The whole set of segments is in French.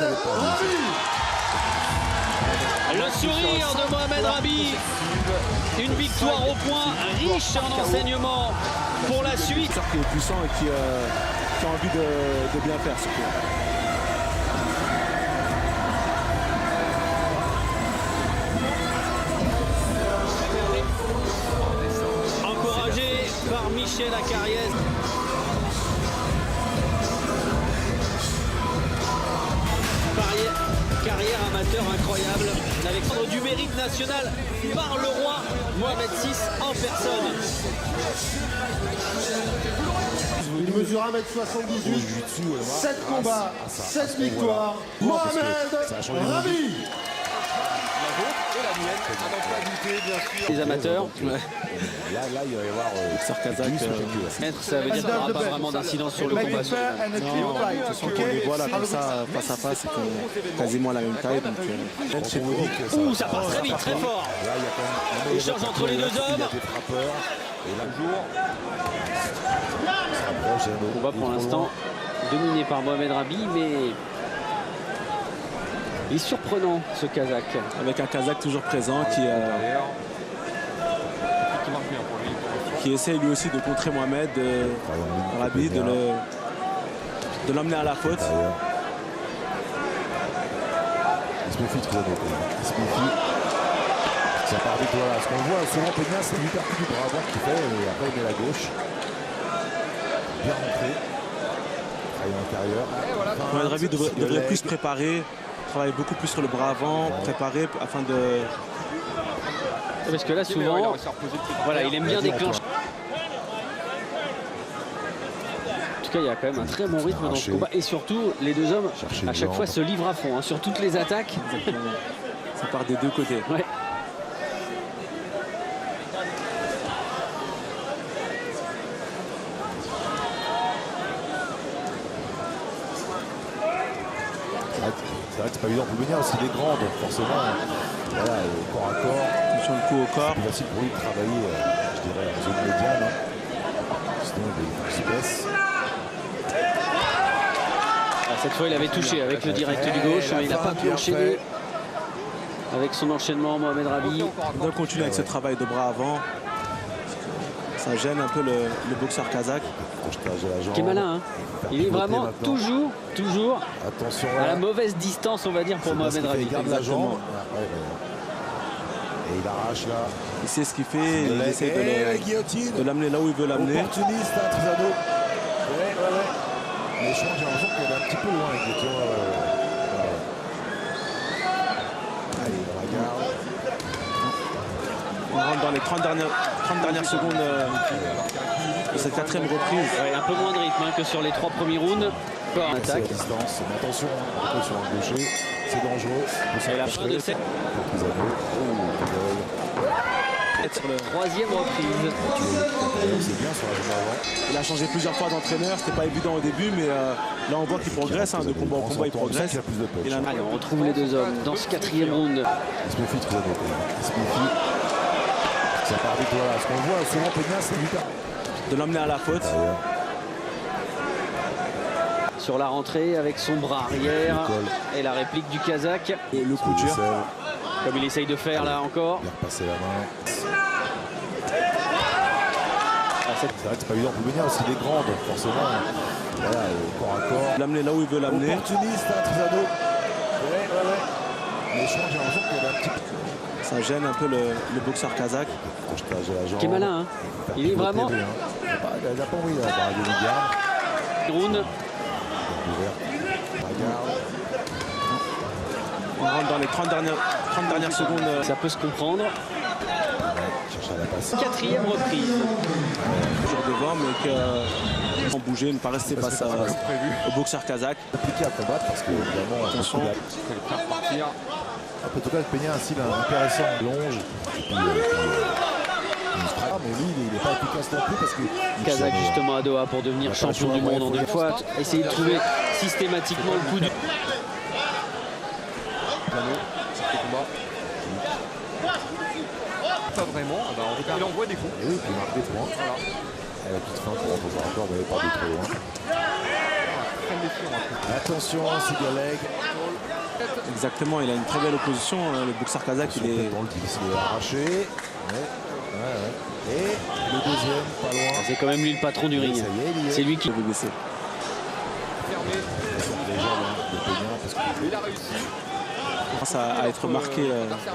Rabi. Le sourire de Mohamed Rabi. Une victoire au point, riche en enseignements pour la suite. Qui est puissant et qui a envie de bien faire surtout. Encouragé par Michel Acariès. Carrière amateur incroyable. Alexandre du mérite national par le roi Mohamed VI en personne. Il mesure 1m78, 7 combats, 7 victoires. Mohamed Rabi. Les amateurs. Là, il va y avoir Kazakh. Maître, ça veut dire qu'il n'y aura pas vraiment d'incidence sur le combat. Non, de toute façon, qu'on les voit là comme ça, face à face, c'est quasiment la même taille. Donc, ouh, ça part très vite, très fort. Échange entre les deux hommes. Combat pour l'instant dominé par Mohamed Rabi, mais il est surprenant ce Kazakh. avec un Kazakh toujours présent qui essaie lui aussi de contrer Mohamed Rabi, de l'emmener à la faute. Il se méfie très beaucoup. Il se méfie. Ça part vite, voilà. Ce qu'on voit souvent, Peña, c'est l'hypercute du bras avant qu'il fait, et après il met la gauche. Bien rentré. Travaille à l'intérieur. Mohamed Rabi devrait plus se préparer, travailler beaucoup plus sur le bras avant, préparer afin de... Parce que là, souvent, voilà, il aime bien déclencher. En tout cas, il y a quand même un très bon rythme dans ce combat. Et surtout, les deux hommes, à chaque fois, se livrent à fond, hein, sur toutes les attaques. Ça part des deux côtés. Ouais. C'est vrai que c'est pas évident pour Peña aussi, il est grand, donc forcément, voilà, corps à corps. Sur le coup au corps. C'est plus facile pour lui de travailler, je dirais, en zone médiane. Sinon, il se blesse. Cette fois, il avait touché avec le direct du gauche, mais il n'a pas pu enchaîner avec son enchaînement. Mohamed Rabi. On doit continuer avec ce travail de bras avant. Ça gêne un peu le boxeur kazakh. Qui est malin, hein. Il est vraiment toujours attention, à la mauvaise distance, on va dire, pour Mohamed Rabi. Il garde la jambe. Et il arrache là. Il sait ce qu'il fait, il essaie de l'amener là où il veut l'amener. Opportuniste, hein, Trizano. Mais je crois que j'ai l'impression qu'elle est un petit peu loin avec les tirs. Allez, on regarde. On rentre dans les 30 dernières secondes de cette quatrième reprise. Ouais, un peu moins de rythme, hein, que sur les 3 premiers rounds. Encore un attaque. Distance. Mais attention, on est sur un gaucher. C'est dangereux. Et la fin de cette troisième reprise. C'est bien sur la jambe avant. Il a changé plusieurs fois d'entraîneur, c'était pas évident au début, mais là on voit qu'il progresse, hein, de combat en combat il progresse. Allez, on retrouve les deux hommes dans ce 4e round. Il se méfie très beaucoup. Il se méfie. Ça part vite, voilà. Ce qu'on voit souvent, Peña, c'est lui de l'emmener à la faute. Sur la rentrée avec son bras arrière et la réplique du Kazakh. Et le coup dur. Comme il essaye de faire là encore. Il a repassé la main. C'est vrai que c'est pas évident pour Peña aussi, il est grand, donc forcément, voilà, corps à corps. L'amener là où il veut l'amener. Opportuniste, hein, Trizano. Mais je crois que j'ai l'impression qu'il y a un petit peu. Ça gêne un peu le boxeur kazakh. Qui est malin, hein. Il est vraiment. Il n'a pas envie d'avoir de garde. Round. On rentre dans les 30 dernières secondes. Ça peut se comprendre. Cherche à la passe. 4e reprise. Toujours devant, mais sans bouger, ne pas rester face au boxeur kazakh. Compliqué à combattre parce que évidemment, attention. En tout cas, Peña a un style intéressant, longe. Mais lui, il n'est pas efficace non plus parce que. Kazakh justement à Doha pour devenir champion du monde en 2 fois. Essayer de trouver systématiquement le coup du. Pas vraiment, il envoie des coups. Et oui, il marque des points. Voilà. Elle a toute fin pour rentrer dans le corps, mais pas de trop loin. Attention, Sigaleg. Exactement, il a une très belle opposition. Le boxeur kazakh, il est... Dans le difficile arraché. Et le deuxième, pas loin. C'est quand même lui le patron du ring. Ça y est, il y est. C'est lui qui veut baisser. Les gens de Peña, parce que Il a réussi. commence à être marqué.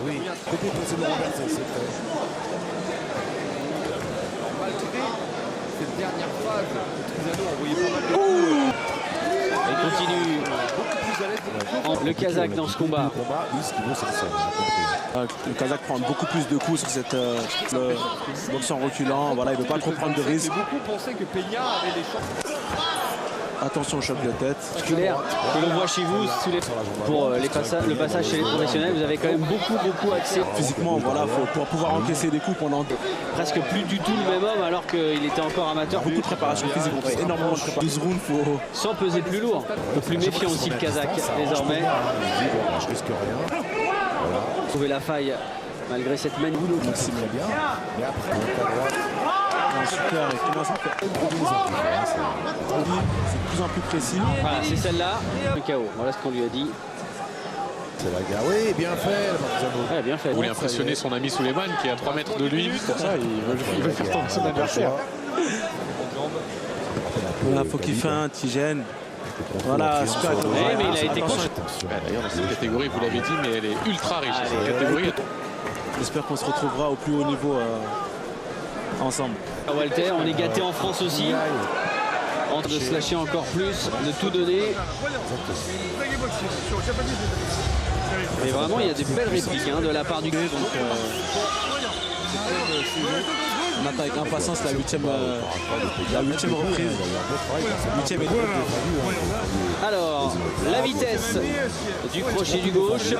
oui, peut-être passer le Robert, c'est fait. Malgré cette dernière phase, Trizano a envoyé pas mal de il continue. Le Kazakh dans ce combat. Le combat, lui, ce qu'il veut, c'est que ça. Le Kazakh prend beaucoup plus de coups sur cette boxe en reculant. Voilà, il ne veut pas trop prendre de risques. Beaucoup pensaient que Peña avait des chances. Attention au choc de tête. Musculaire que l'on voit chez vous pour le passage chez les professionnels. Vous avez quand même beaucoup accès. Physiquement, voilà, pour pouvoir encaisser des coups pendant Presque plus du tout le même homme alors qu'il était encore amateur. beaucoup de préparation physique. On fait énormément de préparation. 12 rounds, faut... Sans peser plus lourd. Le plus méfiant aussi le Kazakh désormais. Je risque rien. Trouver la faille malgré cette manie. Donc c'est très bien. Mais après, on est à droite. Super, il commence à faire. C'est de plus en plus précis. Voilà, c'est celle-là. Le KO. Voilà ce qu'on lui a dit. C'est la gare. Oui, bien fait, Marzano. Ouais, bien fait. Il voulait impressionner son ami Suleiman qui est à 3 mètres de lui. Pour ça, il veut faire tomber son adversaire. Voilà, faut qu'il feinte, il gêne. Voilà, super. Ouais, mais il a été coach. D'ailleurs, dans cette catégorie, vous l'avez dit, mais elle est ultra riche. Cette catégorie. J'espère qu'on se retrouvera au plus haut niveau ensemble. Walter, on est gâté en France aussi. En train de se lâcher encore plus, de tout donner. Mais vraiment, il y a des belles répliques de la part du gars. Donc, on attend avec impatience la huitième reprise. alors, la vitesse du crochet du gauche.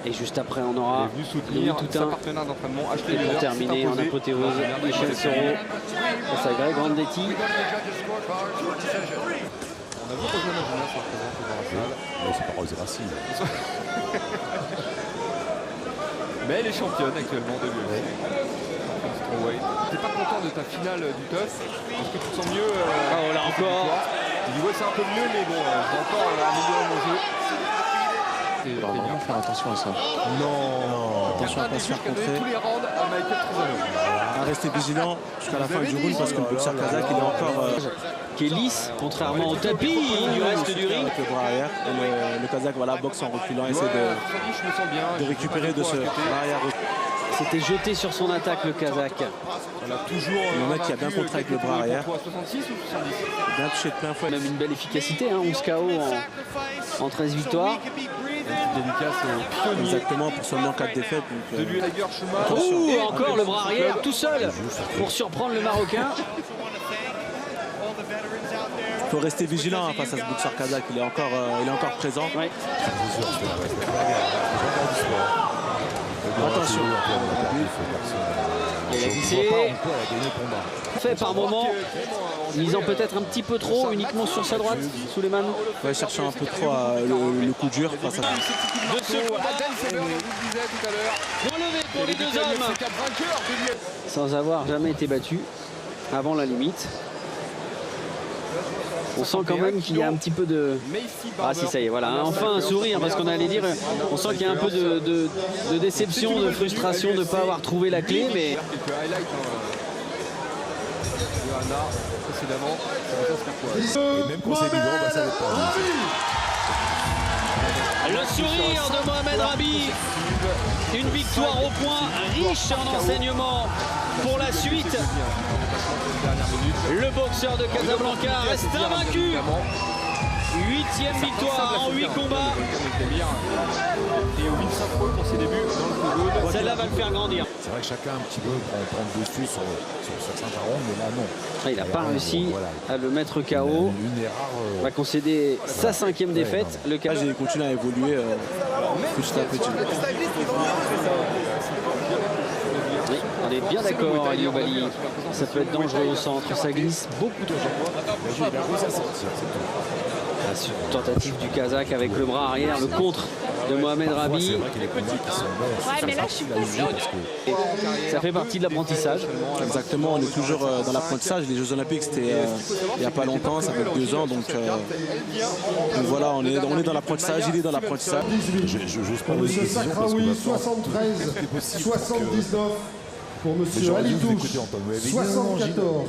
Et juste après, on aura Venu le soutenir sa Toutain. partenaire d'entraînement. Et pour terminer, en apothéose, Michel Soro face à Greg Grandetti. On a vu Rosemana Jonas se représenter dans la salle. C'est pas Rosé Racine. Mais elle est championne actuellement de l'UFC. T'es pas content de ta finale du TUF? Est-ce que tu te sens mieux Oh là encore. Il dit ouais, c'est un peu mieux, mais bon, j'ai encore amélioré mon jeu. Il va vraiment faire attention à ça. Attention à ne pas se faire contrer. Tous les rounds à Michael Trizano. À rester vigilant jusqu'à la fin du round parce que le boxeur kazakh il est encore Qui est lisse, contrairement au tapis du reste du ring. avec le bras arrière. Et le kazakh voilà, boxe en reculant, essaie Je me sens bien. de récupérer de ce bras arrière. C'était jeté sur son attaque, le Kazakh. Voilà, toujours. Il y en a qui a bien contré avec le bras arrière. 66 ou 70? Bien touché de plein fouet. Même une belle efficacité, 11 KO en 13 victoires. Délicat, c'est pionnier. Exactement, pour seulement 4 défaites. De Donc, lui, Tiger Schumacher. Et encore le bras arrière, tout seul, pour surprendre le Marocain. il faut rester vigilant face à ce boxeur kazakh. Il est encore présent. Ouais. Attention. Il a glissé. Fait par moment, misant peut-être un petit peu trop uniquement sur sa droite, Suleiman. Ouais, cherchant un peu trop le coup dur face à De ce point levé pour les deux hommes, sans avoir jamais été battu avant la limite. On sent quand même qu'il y a un petit peu de... Ah si, ça y est, voilà, enfin un sourire, parce qu'on allait dire, on sent qu'il y a un peu de déception, de frustration de ne pas avoir trouvé la clé, mais... Et même quand c'est bidon, ça va être pas. Le sourire de Mohamed Rabi, une victoire au point, riche en enseignements pour la suite. Le boxeur de Casablanca reste invaincu. 8e victoire en 8 combats. Et au Vincent Paul pour ses débuts dans le Togo. Celle-là va le faire grandir. C'est vrai que chacun un petit peu prend dessus sur certains rounds, mais là non. Il n'a pas réussi à le mettre KO. Une erreur. On va concéder sa 5e défaite. Le Là, j'ai continué à évoluer petit à petit. Oui, on est bien d'accord, Ali Obali. Ça peut être dangereux au centre, ça glisse beaucoup trop. Il a réussi à sortir, c'est tout. tentative du Kazakh avec le bras arrière, le contre de Mohamed Rabi. C'est vrai qu'il y a des combats qui sont Ouais, mais là, je suis Ça fait partie de l'apprentissage. Exactement, on est toujours dans l'apprentissage. Les Jeux Olympiques, c'était il n'y a pas longtemps, ça fait 2 ans. Donc voilà, on est dans l'apprentissage, il est dans l'apprentissage. 18. J'ose pas Pour donner de monsieur précision parce que Sakraoui, maintenant, 73. possible 79. Pour Mais monsieur j'aurais dû vous Alitouche, écouter, Antoine. Vous m'avez dit non, non, 74.